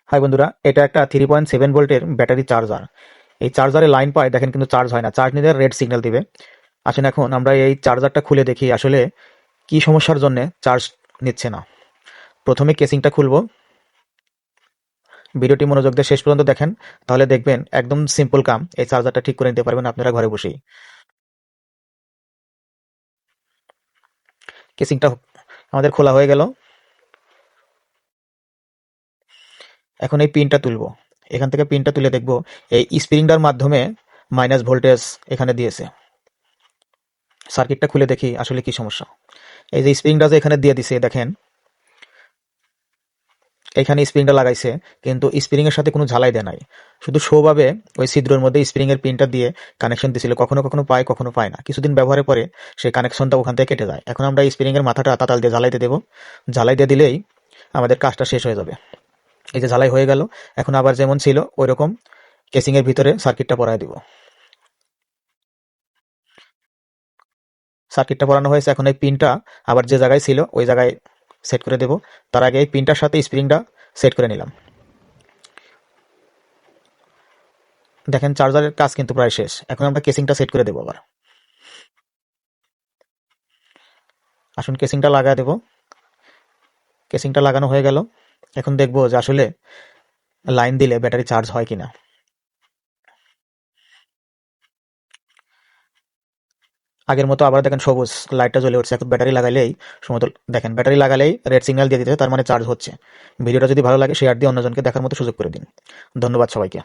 High বন্ধুরা, এটা একটা 3.7 ভোল্টের ব্যাটারি চার্জার। এই চার্জারে লাইন পায় দেখেন, কিন্তু চার্জ হয় না। চার্জ নিলে রেড সিগন্যাল দিবে। আসেন এখন আমরা এই চার্জারটা খুলে দেখি আসলে কি সমস্যার জন্য চার্জ নিচ্ছে না। প্রথমে কেসিংটা খুলবো। ভিডিওটি মনোযোগ দিয়ে শেষ পর্যন্ত দেখেন, তাহলে দেখবেন একদম সিম্পল কাম, এই চার্জারটা ঠিক করে নিতে পারবেন আপনারা ঘরে বসেই। কেসিংটা আমাদের খোলা হয়ে গেল। এখন এই পিনটা তুলবো। এখান থেকে পিনটা তুলে দেখব এই স্প্রিংটার মাধ্যমে মাইনাস ভোল্টেজ এখানে দিয়েছে। সার্কিটটা খুলে দেখি আসলে কি সমস্যা। এই যে স্প্রিংটা যে এখানে দিয়ে দিছে দেখেন, এখানে স্প্রিংটা লাগাইছে, কিন্তু স্প্রিং এর সাথে কোনো ঝালাই দেয় নাই। শুধু শোভাবে ওই ছিদ্রের মধ্যে স্প্রিং এর পিনটা দিয়ে কানেকশন দিছিল। কখনো কখনো পায়, কখনো পায় না। কিছুদিন ব্যবহারের পরে সেই কানেকশনটা ওখান থেকে কেটে যায়। এখন আমরা স্প্রিং এর মাথাটা তাতাল দিয়ে ঝালাইতে দেবো। ঝালাই দিয়ে দিলেই আমাদের কাজটা শেষ হয়ে যাবে। এই যে ঝালাই হয়ে গেল। এখন আবার যেমন ছিল ওই রকম কেসিং এর ভিতরে সার্কিটটা পরায় দিব। সার্কিটটা পরানো হয়েছে। এখন এই পিনটা আবার যে জায়গায় ছিল ওই জায়গায় সেট করে দেব। তার আগে এই পিনটার সাথে স্প্রিংটা সেট করে নিলাম। দেখেন চার্জারের কাজ কিন্তু প্রায় শেষ। এখন আমরা কেসিংটা সেট করে দেবো আবার। আসুন কেসিংটা লাগা দেব। কেসিংটা লাগানো হয়ে গেল। এখন দেখবো যে আসলে লাইন দিলে ব্যাটারি চার্জ হয় কিনা। আগের মতো আবার দেখেন সবুজ লাইটটা জ্বলে উঠছে। এখন ব্যাটারি লাগালেই সমতল দেখেন, ব্যাটারি লাগালেই রেড সিগন্যাল দিয়ে দিতে, তার মানে চার্জ হচ্ছে। ভিডিওটা যদি ভালো লাগে শেয়ার দিয়ে অন্যজনকে দেখার মতো সুযোগ করে দিন। ধন্যবাদ সবাইকে।